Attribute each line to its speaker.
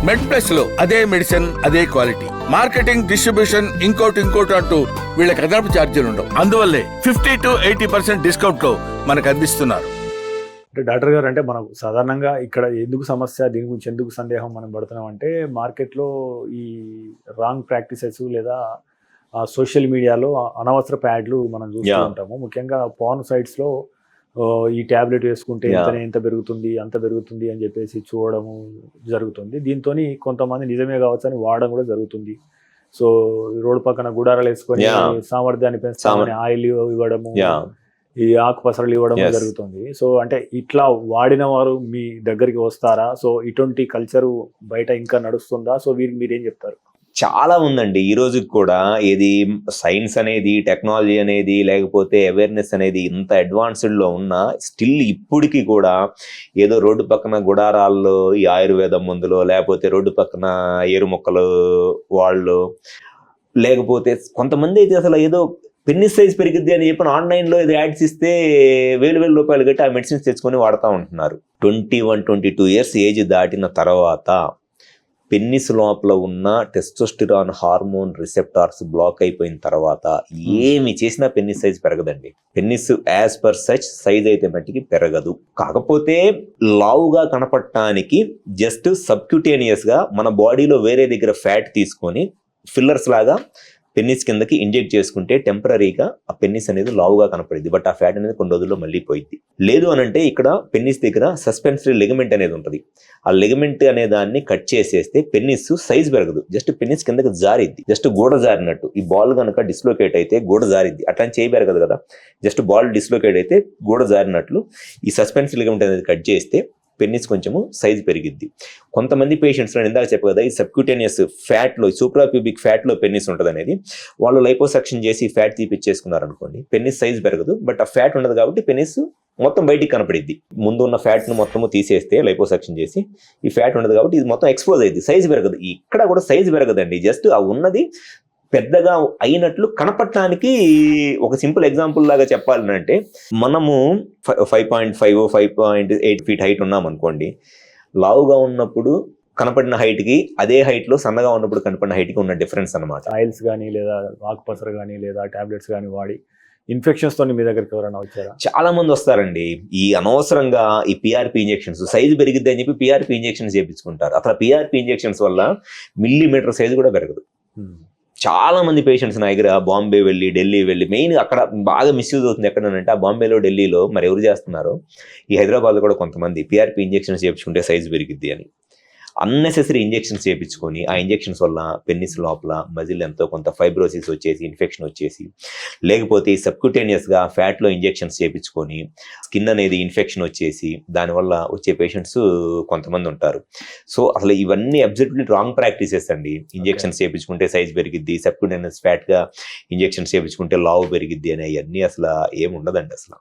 Speaker 1: మెడ్ plus లో అదే medicine అదే క్వాలిటీ, మార్కెటింగ్ డిస్ట్రిబ్యూషన్ ఇంకోటి అంటూ వీళ్ళకి అదనపు ఛార్జీలు ఉండవు. అందువల్లే 50 to 80% డిస్కౌంట్ లో మనకు అందిస్తున్నారు.
Speaker 2: అంటే డాక్టర్ గారు, అంటే మనకు సాధారణంగా ఇక్కడ ఎందుకు సమస్య, దీని గురించి ఎందుకు సందేహం మనం పడుతున్నాం అంటే, మార్కెట్లో ఈ రాంగ్ ప్రాక్టీసెస్ లేదా సోషల్ మీడియాలో అనవసర ప్యాడ్లు మనం చూస్తూ ఉంటాము. ముఖ్యంగా పార్న్ సైట్స్లో ఈ ట్యాబ్లెట్ వేసుకుంటే ఎంత పెరుగుతుంది అంత పెరుగుతుంది అని చెప్పేసి చూడడము జరుగుతుంది. దీంతో కొంతమంది నిజమే కావచ్చు అని వాడడం కూడా జరుగుతుంది. సో రోడ్డు పక్కన గుడారాలు వేసుకొని సామర్థ్యాన్ని పెంచుతామని ఆయిల్ ఇవ్వడము, ఈ ఆకుపసరలు ఇవ్వడం జరుగుతుంది. సో అంటే ఇట్లా వాడిన వారు మీ దగ్గరికి వస్తారా? సో ఇటువంటి కల్చరు బయట ఇంకా నడుస్తుందా? సో వీరికి మీరేం చెప్తారు?
Speaker 3: చాలా ఉందండి ఈ రోజుకి కూడా. ఏది సైన్స్ అనేది, టెక్నాలజీ అనేది, లేకపోతే అవేర్నెస్ అనేది ఇంత అడ్వాన్స్డ్లో ఉన్నా స్టిల్ ఇప్పటికీ కూడా ఏదో రోడ్డు పక్కన గుడారాల్లో ఈ ఆయుర్వేదం మందులు, లేకపోతే రోడ్డు పక్కన ఏరు మొక్కలు వాళ్ళు, లేకపోతే కొంతమంది అయితే అసలు ఏదో పెన్నిస్ సైజ్ పెరిగిద్ది అని చెప్పిన ఆన్లైన్లో ఏదో యాడ్స్ ఇస్తే వేలు రూపాయలు కట్టి ఆ మెడిసిన్స్ తెచ్చుకొని వాడుతూ ఉంటున్నారు. 21-22 ఇయర్స్ ఏజ్ దాటిన తర్వాత పెన్నిస్ లోపల ఉన్న టెస్టోస్టిరాన్ హార్మోన్ రిసెప్టార్స్ బ్లాక్ అయిపోయిన తర్వాత ఏమి చేసినా పెన్నిస్ సైజ్ పెరగదండి. Penis as per such size అయితే మట్టికి పెరగదు. కాకపోతే లావుగా కనపడటానికి జస్ట్ సబ్క్యూటేనియస్ గా మన బాడీలో వేరే దగ్గర ఫ్యాట్ తీసుకొని ఫిల్లర్స్ లాగా పెన్నిస్ కిందకి ఇంజెక్ట్ చేసుకుంటే టెంపరీగా ఆ పెన్నిస్ అనేది లావుగా కనపడింది. బట్ ఆ ఫ్యాట్ అనేది కొన్ని రోజుల్లో మళ్ళీ పోయింది. లేదు అని అంటే ఇక్కడ పెన్నిస్ దగ్గర సస్పెన్సరీ లిగమెంట్ అనేది ఉంటుంది. ఆ లిగమెంట్ అనే దాన్ని కట్ చేసేస్తే పెన్నిస్ సైజ్ పెరగదు, జస్ట్ పెన్నిస్ కిందకి జారిద్ది. జస్ట్ గోడ జారినట్టు. ఈ బాల్ కనుక డిస్లోకేట్ అయితే గోడ జారిద్ది, అట్లా చేయి పెరగదు కదా. జస్ట్ బాల్ డిస్లోకేట్ అయితే గోడ జారినట్లు ఈ సస్పెన్సరీ లిగమెంట్ అనేది కట్ చేస్తే పెన్నిస్ కొంచెము సైజ్ పెరిగిద్ది. కొంతమంది పేషెంట్స్ నేను ఇందాక చెప్పు కదా, ఈ సబ్క్యూటేనియస్ ఫ్యాట్లో, సూప్రాప్యూబిక్ ఫ్యాట్లో పెన్నిస్ ఉంటుంది అనేది, వాళ్ళు లైపోసక్షన్ చేసి ఫ్యాట్ తీపిచ్చేసుకున్నారు అనుకోండి, పెన్నిస్ సైజ్ పెరగదు. బట్ ఆ ఫ్యాట్ ఉండదు కాబట్టి పెన్నిస్ మొత్తం బయటికి కనపడిద్ది. ముందు ఉన్న ఫ్యాట్ను మొత్తము తీసేస్తే లైపోసక్షన్ చేసి, ఈ ఫ్యాట్ ఉండదు కాబట్టి ఇది మొత్తం ఎక్స్పోజ్ అయ్యింది, సైజ్ పెరగదు. ఇక్కడ కూడా సైజ్ పెరగదండి, జస్ట్ ఆ ఉన్నది పెద్దగా అయినట్లు కనపడటానికి. ఒక సింపుల్ ఎగ్జాంపుల్ లాగా చెప్పాలంటే, మనము 5.5 5.8 ఫీట్ హైట్ ఉన్నాం అనుకోండి, లావుగా ఉన్నప్పుడు కనపడిన హైట్కి అదే హైట్లో సన్నగా ఉన్నప్పుడు కనపడిన హైట్కి ఉన్న డిఫరెన్స్ అనమాట.
Speaker 2: ఆయిల్స్ కానీ లేదా ఆకుపసర కానీ లేదా టాబ్లెట్స్ కానీ వాడి ఇన్ఫెక్షన్స్ తో మీ దగ్గరికి ఎవరైనా వచ్చారా?
Speaker 3: చాలా మంది వస్తారండి. ఈ అనవసరంగా ఈ పిఆర్పి ఇంజెక్షన్స్, సైజు పెరిగిద్ది అని చెప్పి పిఆర్పి ఇంజెక్షన్స్ చేయించుకుంటారు. అసలు పిఆర్పి ఇంజెక్షన్స్ వల్ల మిల్లీమీటర్ సైజు కూడా పెరగదు. చాలా మంది పేషెంట్స్ నా దగ్గర బాంబే వెళ్ళి, ఢిల్లీ వెళ్ళి, మెయిన్ అక్కడ బాగా మిస్యూజ్ అవుతుంది ఎక్కడనంటే ఆ బాంబేలో, ఢిల్లీలో మరి ఎవరు చేస్తున్నారు, ఈ హైదరాబాద్లో కూడా కొంతమంది పిఆర్పి ఇంజెక్షన్స్ చేయించుకుంటే సైజు పెరిగిద్ది అని అన్నెసెసరీ ఇంజెక్షన్స్ చేయించుకొని, ఆ ఇంజెక్షన్స్ వల్ల పెన్నిస్ లోపల మజిల్ ఎంతో కొంత ఫైబ్రోసిస్ వచ్చేసి, ఇన్ఫెక్షన్ వచ్చేసి, లేకపోతే సబ్క్యూటేనియస్గా ఫ్యాట్లో ఇంజెక్షన్స్ చేయించుకొని స్కిన్ అనేది ఇన్ఫెక్షన్ వచ్చేసి దానివల్ల వచ్చే పేషెంట్స్ కొంతమంది ఉంటారు. సో అసలు ఇవన్నీ అబ్సల్యూట్లీ రాంగ్ ప్రాక్టీసెస్ అండి. ఇంజెక్షన్స్ చేయించుకుంటే సైజ్ పెరిగిద్ది, సబ్క్యూటేనియస్ ఫ్యాట్గా ఇంజెక్షన్స్ చేయించుకుంటే లావు పెరిగిద్ది అని అవన్నీ అసలు ఏముండదండి అసలు.